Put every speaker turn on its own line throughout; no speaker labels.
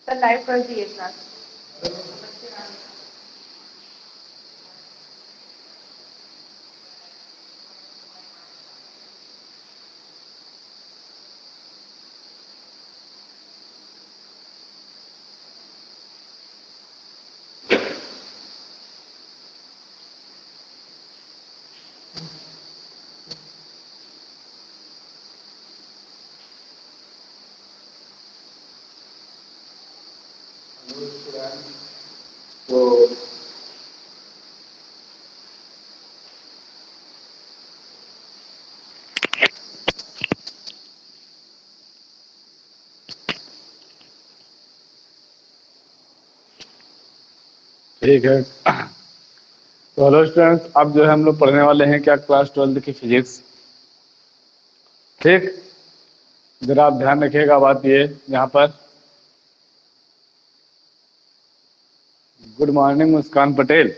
Sir live कर दिए class.
तो ठीक है। तो हेलो स्टूडेंट्स, अब जो है हम लोग पढ़ने वाले हैं क्या, क्लास 12 की फिजिक्स। ठीक, जरा आप ध्यान रखिएगा बात ये यहाँ पर। गुड मॉर्निंग मुस्कान पटेल।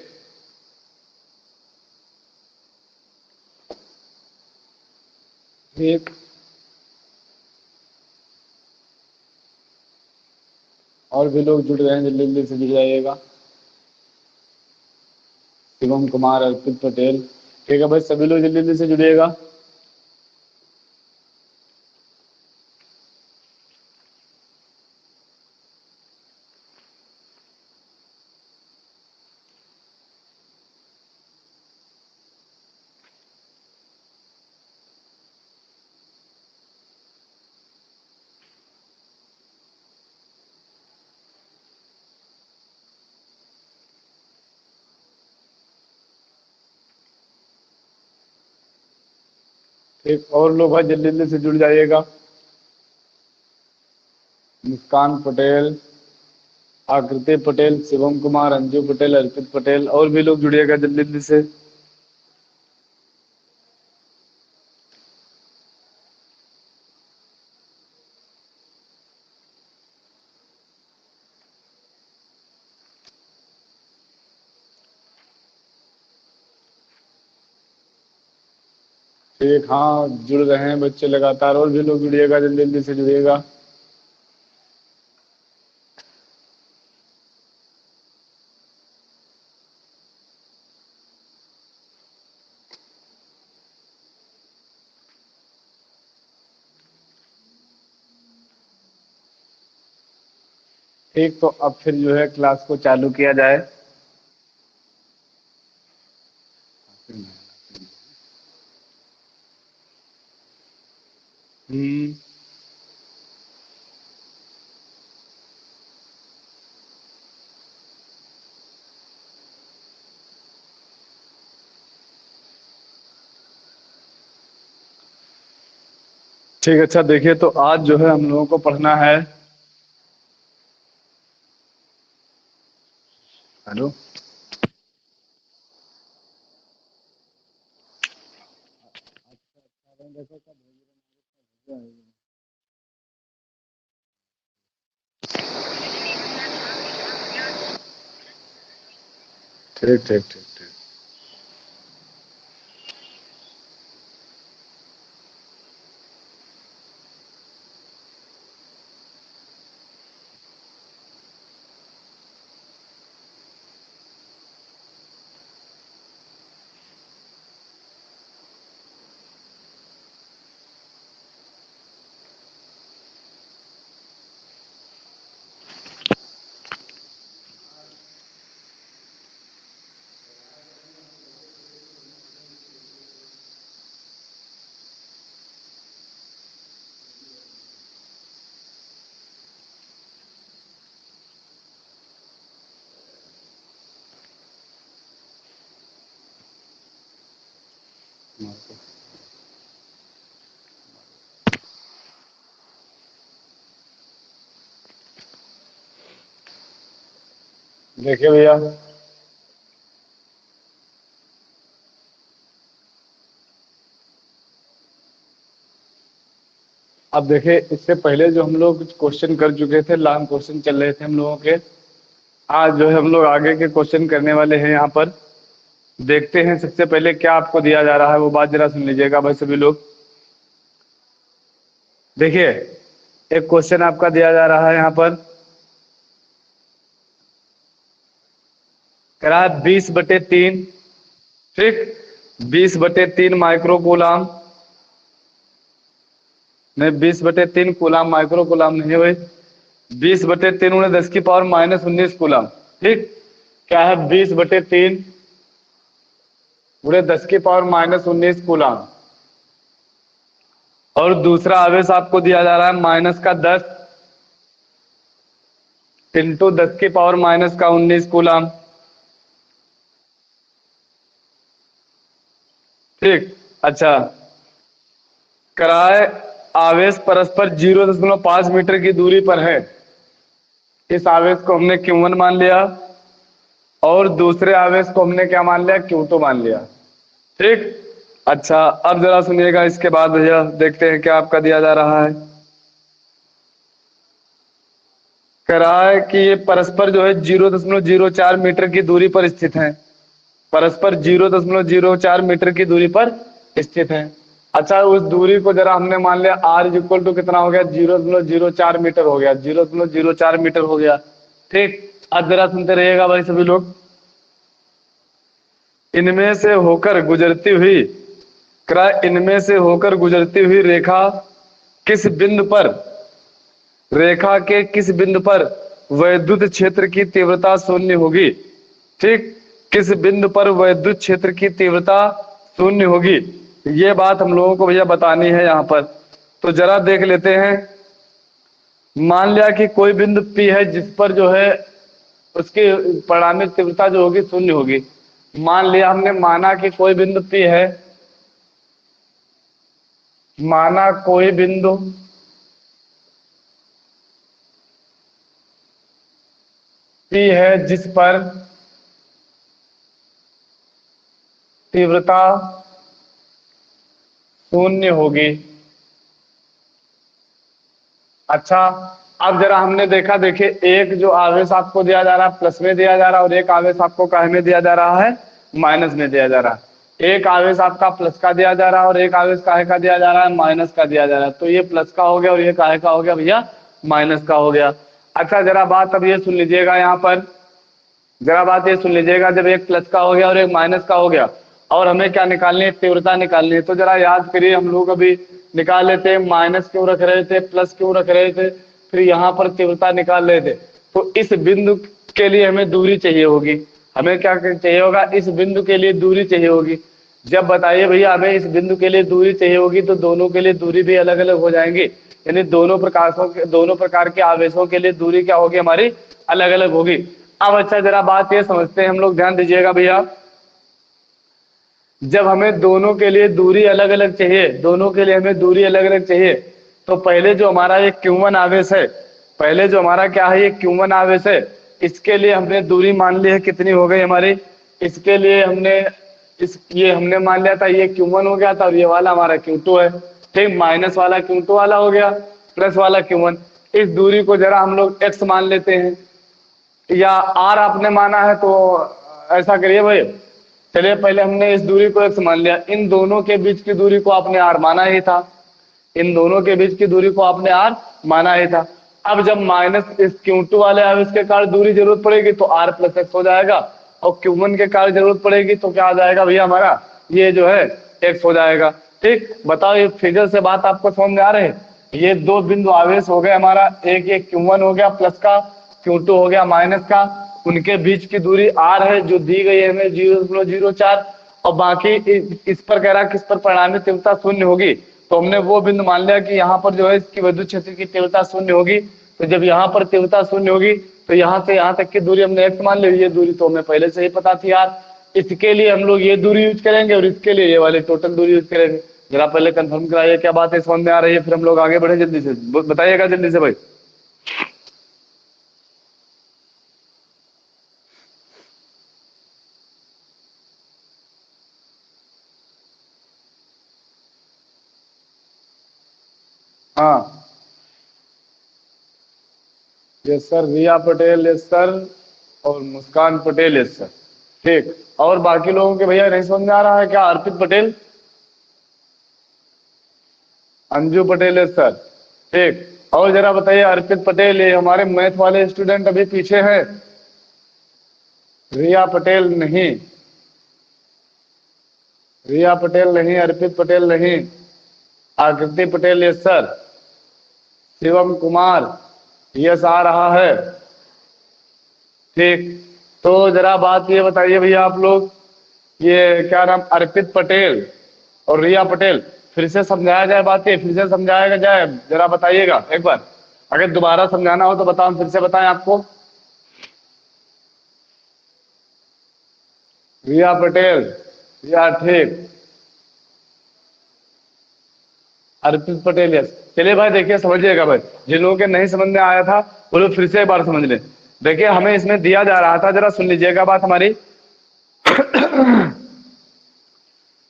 ठीक, और भी लोग जुड़ रहे हैं, जल्दी जल्दी से जुड़ जाइएगा। शिवम कुमार, अर्पित पटेल। ठीक है भाई, सभी लोग जल्दी जल्दी से जुड़िएगा। ठीक, और लोग भाई जल्दी जल्दी से जुड़ जाइएगा। मुस्कान पटेल, आकृति पटेल, शिवम कुमार, अंजू पटेल, अर्पित पटेल, और भी लोग जुड़िएगा जल्दी जल्दी से। ठीक, हाँ जुड़ रहे हैं बच्चे लगातार, और भी लोग जुड़िएगा, जल्दी जल्दी से जुड़िएगा। ठीक, तो अब फिर जो है क्लास को चालू किया जाए। हम्म, ठीक, अच्छा देखिए, तो आज जो है हम लोगों को पढ़ना है। हेलो, ठीक ठीक ठीक ठीक। देखिए भैया, अब देखिए, इससे पहले जो हम लोग कुछ क्वेश्चन कर चुके थे, लॉन्ग क्वेश्चन चल रहे थे हम लोगों के। आज जो है हम लोग आगे के क्वेश्चन करने वाले हैं। यहाँ पर देखते हैं सबसे पहले क्या आपको दिया जा रहा है, वो बात जरा सुन लीजिएगा भाई सभी लोग। देखिए, एक क्वेश्चन आपका दिया जा रहा है यहाँ पर, करा है 20/3, ठीक, 20/3 माइक्रो कूलाम, नहीं 20/3 कूलाम, माइक्रो कूलाम नहीं है भाई, 20/3 उन्हें 10⁻⁻19 कूलाम, ठीक, क्या है 20/3 उन्हें 10⁻⁻19 कूलाम। और दूसरा आवेश आपको दिया जा रहा है -10 इंटू 10⁻⁻19 कूलाम, ठीक। अच्छा, कराए आवेश परस्पर 0.5 मीटर की दूरी पर है, इस आवेश को हमने Q1 मान लिया और दूसरे आवेश को हमने क्या मान लिया, Q2 मान लिया, ठीक। अच्छा, अब जरा सुनिएगा, इसके बाद भैया देखते हैं क्या आपका दिया जा रहा है। कराए कि ये परस्पर जो है 0.04 मीटर की दूरी पर स्थित है, परस्पर 0.04 मीटर की दूरी पर स्थित है। अच्छा, उस दूरी को जरा हमने मान लिया r इक्वल टू कितना हो गया, 0.04 मीटर हो गया, 0.04 मीटर हो गया, ठीक। अब जरा सुनते रहिएगा भाई सभी लोग। इनमें से होकर गुजरती हुई इनमें से होकर गुजरती हुई रेखा किस बिंदु पर, रेखा के किस बिंदु पर वैद्युत क्षेत्र की तीव्रता शून्य होगी, ठीक, किस बिंदु पर वैद्युत क्षेत्र की तीव्रता शून्य होगी, ये बात हम लोगों को भैया बतानी है यहाँ पर। तो जरा देख लेते हैं। मान लिया कि कोई बिंदु P है जिस पर जो है उसकी परिणामी तीव्रता जो होगी शून्य होगी। मान लिया हमने, माना कि कोई बिंदु P है, माना कोई बिंदु P है जिस पर तीव्रता शून्य होगी। अच्छा, अब जरा हमने देखा, देखिए एक जो आवेश आपको दिया जा रहा है प्लस में दिया जा रहा है और एक आवेश आपको काहे में दिया जा रहा है, माइनस में दिया जा रहा है। एक आवेश आपका प्लस का दिया जा रहा है और एक आवेश काहे का दिया जा रहा है, माइनस का दिया जा रहा है। तो ये प्लस का हो गया और ये काहे का हो गया भैया, माइनस का हो गया। अच्छा, जरा बात अब ये सुन लीजिएगा, यहाँ पर जरा बात ये सुन लीजिएगा, जब एक प्लस का हो गया और एक माइनस का हो गया और हमें क्या निकालनी है, तीव्रता निकालनी है। तो जरा याद करिए, हम लोग अभी निकाल लेते हैं, माइनस क्यों रख रहे थे, प्लस क्यों रख रहे थे, फिर यहाँ पर तीव्रता निकाल रहे थे। तो इस बिंदु के लिए हमें दूरी चाहिए होगी, हमें क्या चाहिए होगा, इस बिंदु के लिए दूरी चाहिए होगी। जब बताइए भैया हमें इस बिंदु के लिए दूरी चाहिए होगी तो दोनों के लिए दूरी भी अलग अलग हो जाएंगी, यानी दोनों प्रकार के आवेशों के लिए दूरी क्या होगी, हमारी अलग अलग होगी। अब अच्छा, जरा बात ये समझते हैं हम लोग, ध्यान दीजिएगा भैया। जब हमें दोनों के लिए दूरी अलग अलग चाहिए, दोनों के लिए हमें दूरी अलग अलग चाहिए, तो पहले जो हमारा ये Q1 आवेश है, पहले जो हमारा क्या है, ये Q1 आवेश है, इसके लिए हमने दूरी मान ली है, कितनी हो गई हमारी, इसके लिए हमने ये हमने मान लिया था, ये Q1 हो गया था और ये वाला हमारा Q2 है, ठीक। माइनस वाला Q2 वाला हो गया, प्लस वाला Q1। इस दूरी को जरा हम लोग x मान लेते हैं, या r आपने माना है तो ऐसा करिए भाई, चलिए पहले हमने इस दूरी को x मान लिया, इन दोनों के बीच की दूरी को आपने r माना ही था, इन दोनों के बीच की दूरी को आपने r माना ही था। अब जब माइनस इस Q2 वाले आवेश के कारण दूरी जरूरत पड़ेगी तो r प्लस x हो जाएगा, और Q1 के कारण जरूरत पड़ेगी तो क्या आ जाएगा भैया, हमारा ये जो है x हो जाएगा, ठीक। बताओ ये फिगर से बात आपको समझ में आ रही है। ये दो बिंदु आवेश हो गए हमारा, एक ये Q1 हो गया प्लस का, Q2 हो गया माइनस का, उनके बीच की दूरी r है जो दी गई है हमें 0.04, और बाकी इस पर कह रहा है किस पर परिणामी तीव्रता शून्य होगी। तो हमने वो बिंदु मान लिया कि यहाँ पर जो है इसकी विद्युत क्षेत्र की तीव्रता शून्य होगी। तो जब यहाँ पर तीव्रता शून्य होगी तो यहाँ से यहाँ तक की दूरी हमने x मान ली, ये दूरी तो हमें पहले से ही पता थी यार। इसके लिए हम लोग ये दूरी यूज करेंगे और इसके लिए ये वाले टोटल दूरी यूज करेंगे। जरा पहले कंफर्म कराइए क्या बात है, समझ में आ रही है, फिर हम लोग आगे बढ़े, जल्दी से बताइएगा, जल्दी से भाई। हाँ, यस सर, रिया पटेल यस सर, और मुस्कान पटेल यस सर, ठीक। और बाकी लोगों के भैया नहीं समझ में आ रहा है क्या, अर्पित पटेल, अंजू पटेल यस सर, ठीक। और जरा बताइए अर्पित पटेल, ये हमारे मैथ वाले स्टूडेंट अभी पीछे हैं, रिया पटेल नहीं, रिया पटेल नहीं, अर्पित पटेल नहीं, Aakriti Patel yes sir, Shivam Kumar yes आ रहा है। ठीक, तो जरा बात ये बताइए भैया आप लोग, ये क्या नाम, अर्पित पटेल और रिया पटेल, फिर से समझाया जाए बात, ये फिर से समझाया जाए, जरा बताइएगा एक बार, अगर दोबारा समझाना हो तो बताओ, फिर से बताएं आपको। रिया पटेल, रिया ठीक, अर्पित पटेल यस। चलिए भाई देखिए समझिएगा भाई, जिन लोगों के नहीं समझ में आया था वो लोग फिर से एक बार समझ लें। देखिए हमें इसमें दिया जा रहा था, जरा सुन लीजिएगा बात हमारी।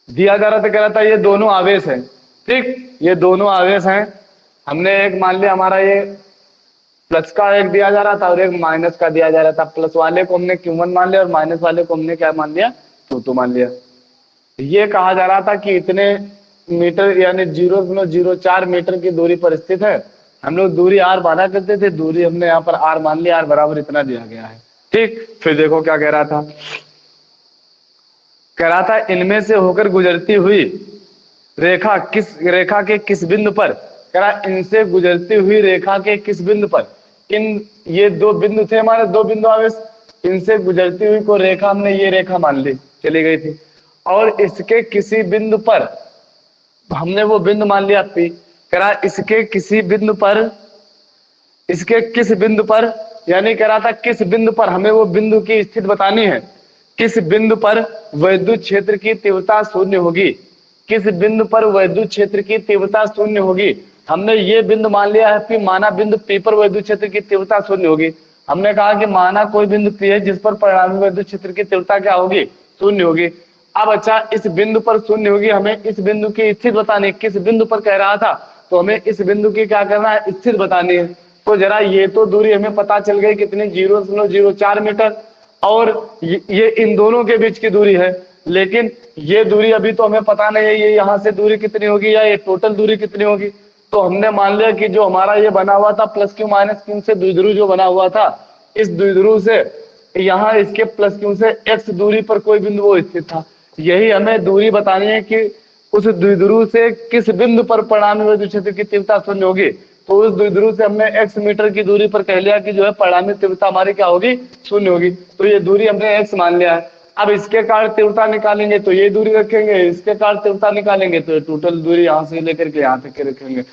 दिया जा रहा था, कह रहा था ये दोनों आवेश हैं, ठीक, ये दोनों आवेश हैं। हमने एक मान लिया हमारा ये प्लस का एक दिया जा रहा था और एक माइनस का दिया जा रहा था। प्लस वाले को हमने Q1 मान लिया और माइनस वाले को हमने क्या मान लिया, Q2 मान लिया। ये कहा जा रहा था कि इतने मीटर यानी 0.04 मीटर की दूरी पर स्थित है। हम लोग दूरी r माना करते थे, दूरी हमने यहाँ पर r मान लिया, r बराबर इतना दिया गया है। ठीक, फिर देखो क्या कह रहा था, कह रहा था इनमें से होकर गुजरती हुई रेखा रेखा के किस बिंदु पर, कह रहा इनसे गुजरती हुई रेखा के किस बिंदु पर, इन ये दो बिंदु थे हमारे, दो बिंदु आवेश, इनसे गुजरती हुई को रेखा हमने ये रेखा मान ली, चली गई थी, और इसके किसी बिंदु पर हमने वो बिंदु मान लिया P, कह रहा इसके किसी बिंदु पर, इसके किस बिंदु पर, यानी कह रहा था किस बिंदु पर हमें वो बिंदु की स्थिति बतानी है, किस बिंदु पर वैद्युत क्षेत्र की तीव्रता शून्य होगी, किस बिंदु पर वैद्युत क्षेत्र की तीव्रता शून्य होगी। हमने ये बिंदु मान लिया है P, माना बिंदु P पर वैद्युत क्षेत्र की तीव्रता शून्य होगी। हमने कहा कि माना कोई बिंदु P है जिस पर परिणामी वैद्युत क्षेत्र की तीव्रता क्या होगी, शून्य होगी। अब अच्छा, इस बिंदु पर शून्य होगी, हमें इस बिंदु की स्थिति बतानी, किस बिंदु पर कह रहा था, तो हमें इस बिंदु की क्या करना है, स्थिति बतानी है। तो जरा ये तो दूरी हमें पता चल गई कितनी, 0.04 मीटर, और ये इन दोनों के बीच की दूरी है, लेकिन ये दूरी अभी तो हमें पता नहीं है ये यहाँ से दूरी कितनी होगी या ये टोटल दूरी कितनी होगी। तो हमने मान लिया कि जो हमारा ये बना हुआ था प्लस क्यू माइनस क्यू से द्विध्रुव जो बना हुआ था, इस द्विध्रुव से यहाँ इसके प्लस क्यू से x दूरी पर कोई बिंदु वो स्थित था। यही हमें दूरी बतानी है कि उस द्विध्रुव से किस बिंदु पर परिणामी वैद्युत क्षेत्र की तीव्रता शून्य होगी। तो उस द्विध्रुव से हमने x मीटर की दूरी पर कह लिया कि जो है परिणामी तीव्रता हमारी क्या होगी, शून्य होगी। तो ये दूरी हमने x मान लिया है। अब इसके कारण तीव्रता निकालेंगे तो ये दूरी रखेंगे, इसके कारण तीव्रता निकालेंगे तो टोटल दूरी यहाँ से लेकर के यहाँ तक के रखेंगे।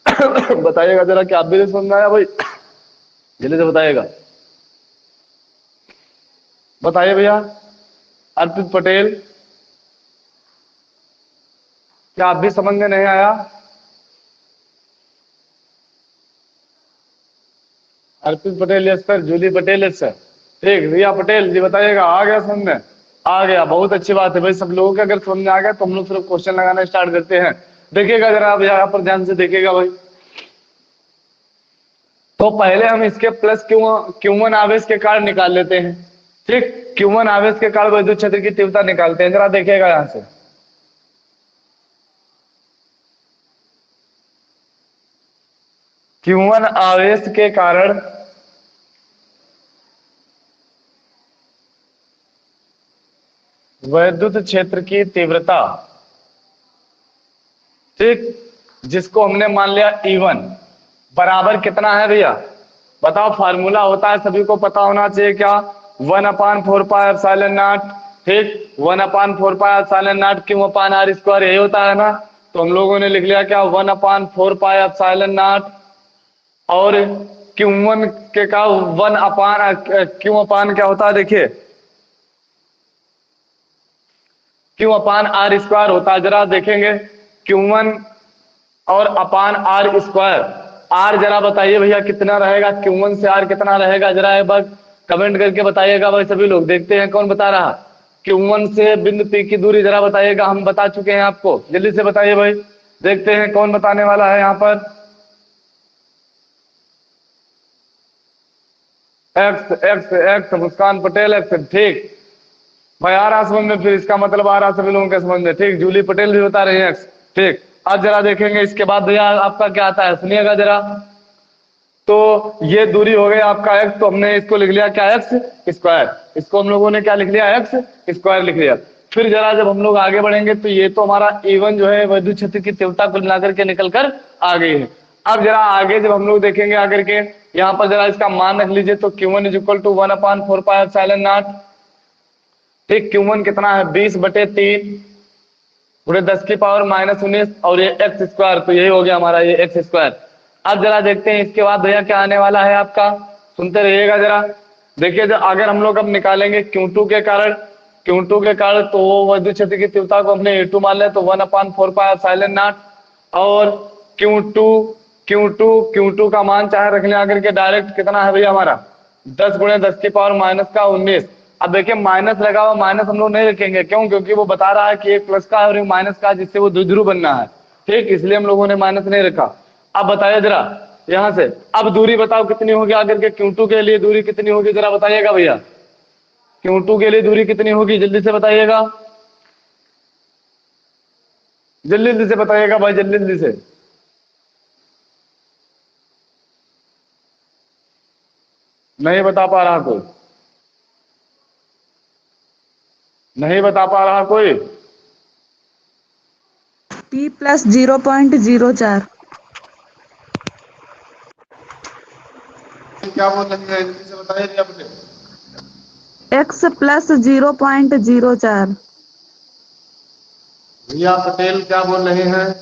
बताइएगा जरा, क्या आप भी समझ में आया भाई, जल्दी से बताइएगा, बताइए भैया। अर्पित पटेल, क्या आप भी समझ में नहीं आया? Arpit Patel yes sir, Julie Patel yes sir, ठीक, रिया पटेल जी बताइएगा, आ गया समझ में? आ गया, बहुत अच्छी बात है भाई, सब लोगों के अगर समझ में आ गया तो हम लोग फिर क्वेश्चन लगाना स्टार्ट करते हैं। देखिएगा जरा, आप यहाँ पर ध्यान से देखिएगा भाई। तो पहले हम इसके प्लस Q1 आवेश के कारण निकाल लेते हैं, ठीक, Q1 आवेश के कारण वैद्युत क्षेत्र की तीव्रता निकालते हैं। जरा देखिएगा यहाँ से, Q1 आवेश के कारण वैद्युत क्षेत्र की तीव्रता, ठीक, जिसको हमने मान लिया E1 बराबर कितना है भैया, बताओ। फार्मूला होता है, सभी को पता होना चाहिए, क्या, 1/4πε0, ठीक, 1/4πε0 Q/r², यही होता है ना। तो हम लोगों ने लिख लिया क्या, 1/4πε0, और Q1 के का 1/Q/ क्या होता है, देखिए Q/r² होता है। जरा देखेंगे Q1 और r², r जरा बताइए भैया कितना रहेगा, Q1 से r कितना रहेगा, जरा एक बार कमेंट करके बताइएगा भाई सभी लोग। देखते हैं कौन बता रहा, Q1 से बिंदु P की दूरी जरा बताइएगा, हम बता चुके हैं आपको, जल्दी से बताइए भाई। देखते हैं कौन बताने वाला है यहाँ पर। एक्स मुस्कान पटेल एक्स, ठीक भाई, आ रहा समझ में, फिर इसका मतलब आ रहा सभी लोगों के समझ में, ठीक। जूली पटेल भी बता रहे हैं एक्स, ठीक। अब जरा देखेंगे इसके बाद भैया आपका क्या आता है, सुनिएगा जरा। तो ये दूरी हो गई आपका x, तो हमने इसको लिख लिया क्या x स्क्वायर, इसको हम लोगों ने क्या लिख लिया x स्क्वायर लिख लिया। फिर जरा जब हम लोग आगे बढ़ेंगे तो ये तो हमारा E1 जो है विद्युत क्षेत्र की तीव्रता को मिलाकर के निकल कर आ गई है। अब जरा आगे जब हम लोग देखेंगे आकर के यहाँ पर जरा इसका मान रख लीजिए, तो Q1 इज इक्वल टू 1/4πε0। ठीक, Q1 कितना है 20/3 पूरे 10⁻⁻19 और ये x स्क्वायर, तो यही हो गया हमारा ये x स्क्वायर। अब जरा देखते हैं इसके बाद भैया क्या आने वाला है आपका, सुनते रहिएगा जरा। देखिए जब अगर हम लोग अब निकालेंगे Q2 के कारण, Q2 के कारण तो वो विद्युत क्षेत्र की तीव्रता को हमने A2 मान लिया, तो 1/4πε0 और Q2 का मान चाहे रख लें आकर के डायरेक्ट कितना है भैया हमारा 10 × 10⁻⁻19। अब देखिए माइनस लगा हुआ, माइनस हम लोग नहीं रखेंगे, क्यों? क्योंकि वो बता रहा है कि एक प्लस का और एक माइनस का, जिससे वो द्विध्रुव बनना है। ठीक, इसलिए हम लोगों ने माइनस नहीं रखा। अब बताइए जरा यहां से, अब दूरी बताओ कितनी होगी आकर के Q2 के लिए, दूरी कितनी होगी जरा बताइएगा भैया। Q2 के लिए दूरी कितनी होगी जल्दी से बताइएगा, जल्दी जल्दी से बताइएगा भाई, जल्दी जल्दी से। नहीं बता पा रहा कोई, नहीं बता पा रहा कोई।
P + 0.04।
क्या बोल रही है जल्दी से बताइए भैया मुझे।
X + 0.04।
भैया पटेल क्या बोल रहे हैं?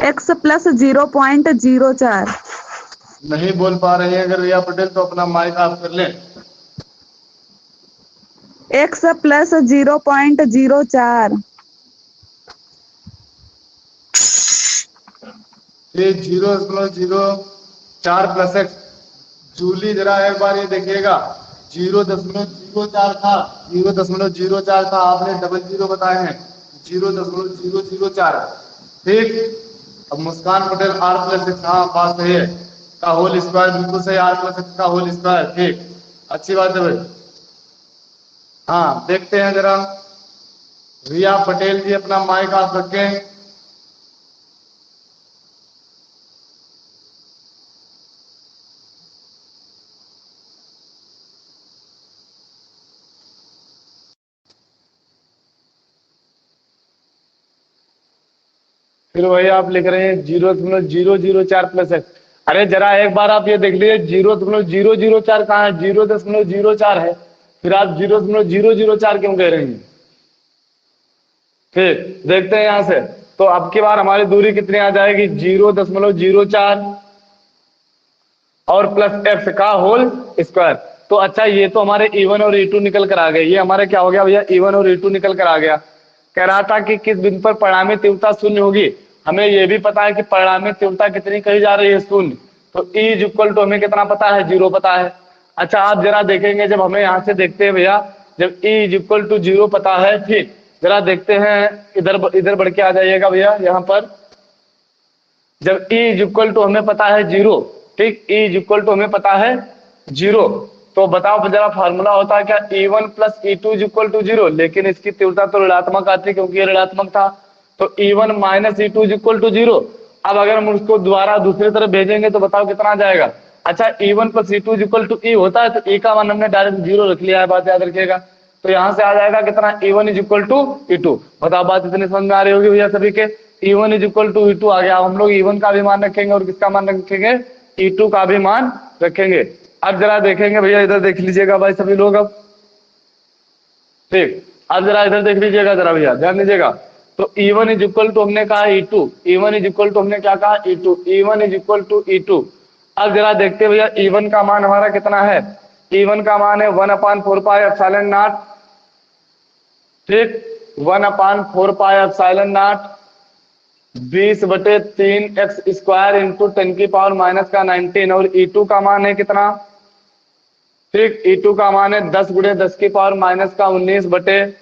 X + 0.04।
नहीं बोल पा रहे हैं अगर भैया पटेल तो अपना माइक ऑफ कर लें।
X + 0.04।
ये 0.04 + x। जूली जरा एक बार ये देखिएगा, 0.04 था, 0.04 था, आपने डबल 0 बताए हैं, 0.004। ठीक, अब मुस्कान पटेल r + x, हाँ बात सही है, का होल स्क्वायर, बिल्कुल सही, r + x का होल स्क्वायर। ठीक, अच्छी बात है भाई। हाँ देखते हैं जरा, रिया पटेल जी अपना माइक ऑफ रखें। फिर वही आप लिख रहे हैं 0.004 + x। अरे जरा एक बार आप ये देख लीजिए 0.004 कहाँ है, 0.04 है, फिर आप 0.004 क्यों कह रहे हैं? फिर देखते हैं यहां से, तो अब की बार हमारी दूरी कितनी आ जाएगी, 0.04 और प्लस x का होल स्क्वायर। तो अच्छा ये तो हमारे E1 और E2 निकल कर आ गए, ये हमारे क्या हो गया भैया, E1 और E2 निकल कर आ गया। कह रहा था कि किस बिंदु पर परिणामी तीव्रता शून्य होगी, हमें ये भी पता है कि परिणामी तीव्रता कितनी कही जा रही है, शून्य। तो E = हमें कितना पता है, 0 पता है। अच्छा आप जरा देखेंगे, जब हमें यहाँ से देखते हैं भैया, जब E = 0 पता है, ठीक, जरा देखते हैं इधर बढ़ के आ जाइएगा भैया यहाँ पर। जब E = हमें पता है 0, ठीक, E = हमें पता है 0, तो बताओ जरा फार्मूला होता है क्या, E1 + E2 = 0, लेकिन इसकी तीव्रता तो ऋणात्मक आती क्योंकि ये ऋणात्मक था, तो E1 - E2 = 0। अब अगर हम उसको दोबारा दूसरी तरफ भेजेंगे तो बताओ कितना आ जाएगा। अच्छा E1 + E2 = E होता है, तो E का मान हमने डायरेक्ट 0 रख लिया है, बात याद रखिएगा। तो यहाँ से आ जाएगा कितना, E1 = E2। बताओ बात इतनी समझ में आ रही होगी भैया सभी के, E1 = E2 आ गया। अब हम लोग E1 का भी मान रखेंगे और किसका मान रखेंगे, E2 का भी मान रखेंगे। अब जरा देखेंगे भैया, इधर देख लीजिएगा भाई सभी लोग, अब ठीक, अब जरा इधर देख लीजिएगा जरा भैया, ध्यान दीजिएगा। तो E1 = हमने कहा E2, E1 = हमने क्या कहा, E2, E1 = E2। अब जरा देखते भैया E1 का मान हमारा कितना है, E1 का मान है 1/4πε0। ठीक, 1/4πε0 20/3x² × 10⁻⁻19 और E2 का मान है कितना, ठीक, E2 का मान है 10 × 10⁻⁻19 बटे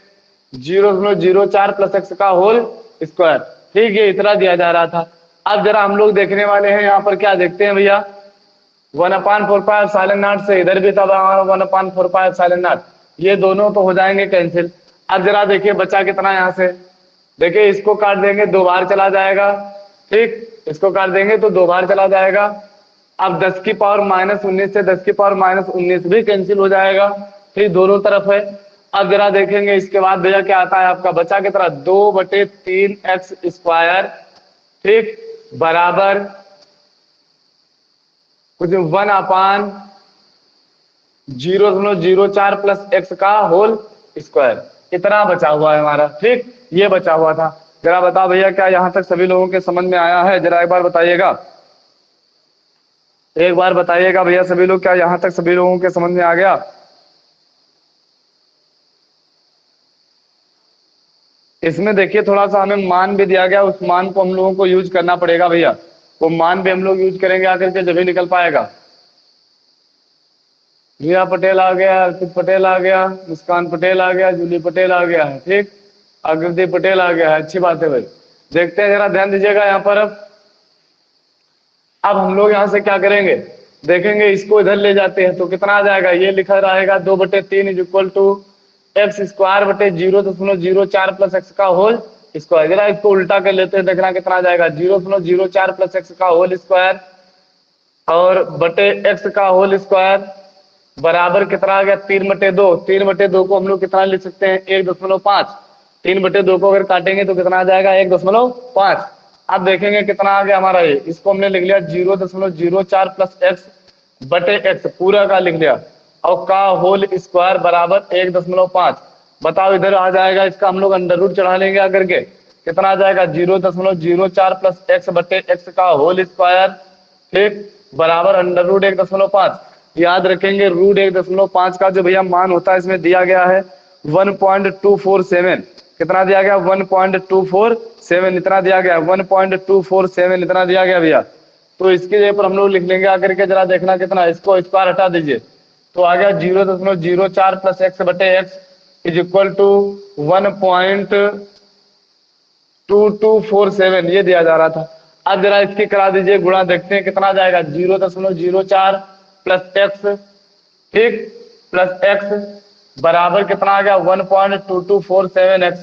0.04 + x का होल स्क्वायर। ठीक, ये इतना दिया जा रहा था। अब जरा हम लोग देखने वाले हैं यहाँ पर, क्या देखते हैं भैया, 1/4πε0 से इधर भी था 1/4πε0, ये दोनों तो हो जाएंगे कैंसिल। अब जरा देखिए बचा कितना यहाँ से, देखिए इसको काट देंगे 2 बार चला जाएगा, ठीक, इसको काट देंगे तो 2 बार चला जाएगा। अब 10 की पावर -19 से 10 की पावर -19 भी कैंसिल हो जाएगा, ठीक, दोनों तरफ है। अब जरा देखेंगे इसके बाद भैया क्या आता है आपका, बचा कितना 2/3x², ठीक, बराबर कुछ 1/0.04 प्लस x का होल स्क्वायर, इतना बचा हुआ है हमारा, ठीक, ये बचा हुआ था। जरा बताओ भैया क्या यहां तक सभी लोगों के समझ में आया है, जरा एक बार बताइएगा, एक बार बताइएगा भैया सभी लोग, क्या यहां तक सभी लोगों के समझ में आ गया। इसमें देखिए थोड़ा सा हमें मान भी दिया गया, उस मान को हम लोगों को यूज करना पड़ेगा भैया, वो मान भी हम लोग यूज करेंगे आकर के जब ही निकल पाएगा। रिया पटेल आ गया, अर्पित पटेल आ गया, मुस्कान पटेल आ गया, जूली पटेल आ गया है, ठीक, आकृति पटेल आ गया है, अच्छी बात है भाई। देखते हैं, जरा ध्यान दीजिएगा यहाँ पर। अब हम लोग यहाँ से क्या करेंगे, देखेंगे इसको इधर ले जाते हैं तो कितना आ जाएगा, ये लिखा रहेगा 2/3 is equal to x²/0.04 plus x का होल स्क्वायर। जरा इसको उल्टा कर लेते हैं, देखना कितना आ जाएगा, 0.04 प्लस x का होल स्क्वायर और बटे x का होल स्क्वायर बराबर कितना आ गया 3/2। 3/2 को हम लोग कितना लिख सकते हैं 1.5। 3/2 को अगर काटेंगे तो कितना आ जाएगा 1.5। अब देखेंगे कितना आ गया हमारा, ये इसको हमने लिख लिया 0.04 प्लस x बटे x पूरा का लिख लिया और का होल स्क्वायर बराबर 1.5। बताओ इधर आ जाएगा, इसका हम लोग अंडर रूट चढ़ा लेंगे आकर के, कितना आ जाएगा 0.04 प्लस x बटे x का होल स्क्वायर, ठीक, बराबर अंडर रूट 1.5। याद रखेंगे रूट 1.5 का जो भैया मान होता है इसमें दिया गया है 1.247। कितना दिया गया 1.247, इतना दिया गया 1.247, इतना दिया गया भैया। तो इसकी जगह पर हम लोग लिख लेंगे आकर के, जरा देखना कितना, इसको स्क्वायर हटा दीजिए तो आ गया 0.04 प्लस x बटे x इज इक्वल टू 1.2247, ये दिया जा रहा था। अब जरा इसकी करा दीजिए गुणा, देखते हैं कितना जाएगा 0.04 प्लस x, ठीक, प्लस x बराबर कितना आ गया 1.2247x।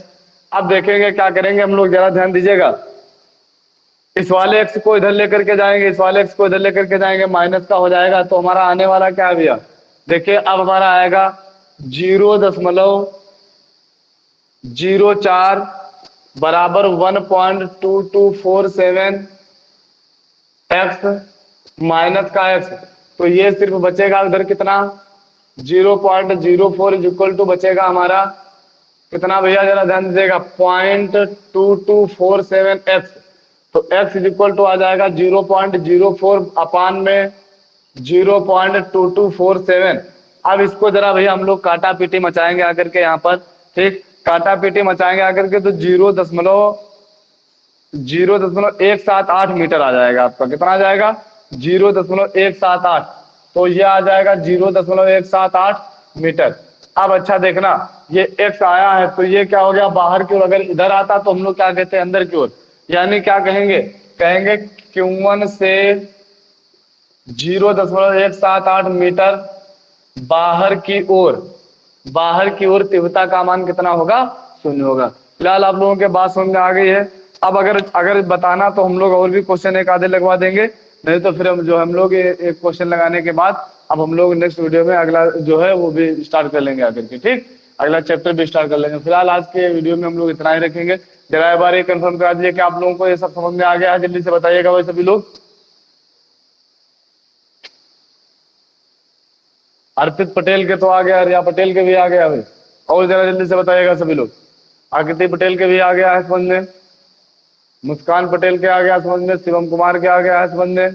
अब देखेंगे क्या करेंगे हम लोग, जरा ध्यान दीजिएगा, इस वाले x को इधर लेकर के जाएंगे, इस वाले x को इधर लेकर के जाएंगे, माइनस का हो जाएगा तो हमारा आने वाला क्या है भैया, देखिए अब हमारा आएगा 0.04 बराबर 1.2247x माइनस का x, तो ये सिर्फ बचेगा उधर कितना 0.04 इज इक्वल टू बचेगा हमारा कितना भैया, जरा ध्यान दीजिएगा 0.2247x। तो x इज इक्वल टू आ जाएगा 0.04 अपान में 0.2247। अब इसको जरा भैया हम लोग काटा पीटी मचाएंगे आकर के यहाँ पर, ठीक, काटा पीटी मचाएंगे आकर के तो 0.178 मीटर आ जाएगा आपका, कितना आ जाएगा 0.178, तो ये आ जाएगा 0.178 मीटर। अब अच्छा देखना, ये x आया है तो ये क्या हो गया बाहर की ओर, अगर इधर आता तो हम लोग क्या कहते हैं अंदर की ओर, यानी क्या कहेंगे, कहेंगे Q1 से 0.178 मीटर बाहर की ओर, बाहर की ओर तीव्रता का मान कितना होगा 0 होगा। फिलहाल आप लोगों के बात समझ में आ गई है। अब अगर बताना तो हम लोग और भी क्वेश्चन एक आधे लगवा देंगे, नहीं तो फिर हम लोग एक क्वेश्चन लगाने के बाद अब हम लोग नेक्स्ट वीडियो में अगला जो है वो भी स्टार्ट कर लेंगे आकर के, ठीक, अगला चैप्टर भी स्टार्ट कर लेंगे। फिलहाल आज के वीडियो में हम लोग इतना ही रखेंगे। जरा एक बार ये कंफर्म करा दीजिए कि आप लोगों को ये सब समझ में आ गया है, जल्दी से बताइएगा भाई सभी लोग। अर्पित पटेल के तो आ गया, रिया पटेल के भी आ गया भाई, और जरा जल्दी से बताइएगा सभी लोग। आकृति पटेल के भी आ गया है समझ में, मुस्कान पटेल के आ गया समझ में, शिवम कुमार के आ गया है समझ में,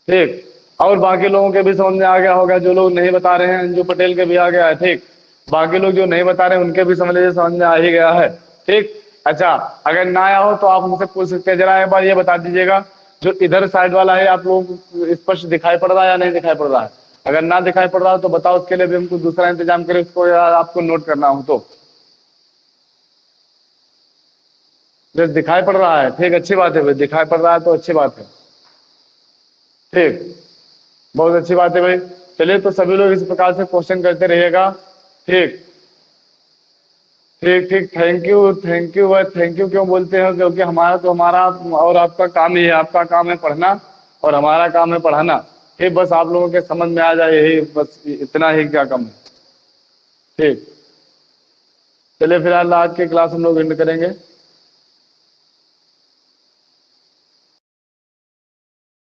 ठीक, और बाकी लोगों के भी समझ में आ गया होगा, जो लोग नहीं बता रहे हैं अंजू पटेल के भी आ गया है, ठीक, बाकी लोग जो नहीं बता रहे हैं उनके भी समझ लीजिए समझ में आ ही गया है, ठीक। अच्छा अगर ना आया हो तो आप मुझसे पूछ सकते हैं। जरा एक बार ये बता दीजिएगा जो इधर साइड वाला है आप लोगों को स्पष्ट दिखाई पड़ रहा है या नहीं दिखाई पड़ रहा है, अगर ना दिखाई पड़ रहा हो तो बताओ, उसके लिए भी हमको दूसरा इंतजाम करें, उसको आपको नोट करना हो तो। जब दिखाई पड़ रहा है ठीक, अच्छी बात है भाई, दिखाई पड़ रहा है तो अच्छी बात है, ठीक, बहुत अच्छी बात है भाई। चलिए तो सभी लोग इस प्रकार से क्वेश्चन करते रहिएगा, ठीक। ठीक ठीक, थैंक यू, बस थैंक यू क्यों बोलते हैं, क्योंकि हमारा तो हमारा और आपका काम ही है, आपका काम है पढ़ना और हमारा काम है पढ़ाना। ये बस आप लोगों के समझ में आ जाए, यही बस, इतना ही क्या कम है। ठीक, चलिए फिलहाल आज की क्लास हम लोग एंड करेंगे।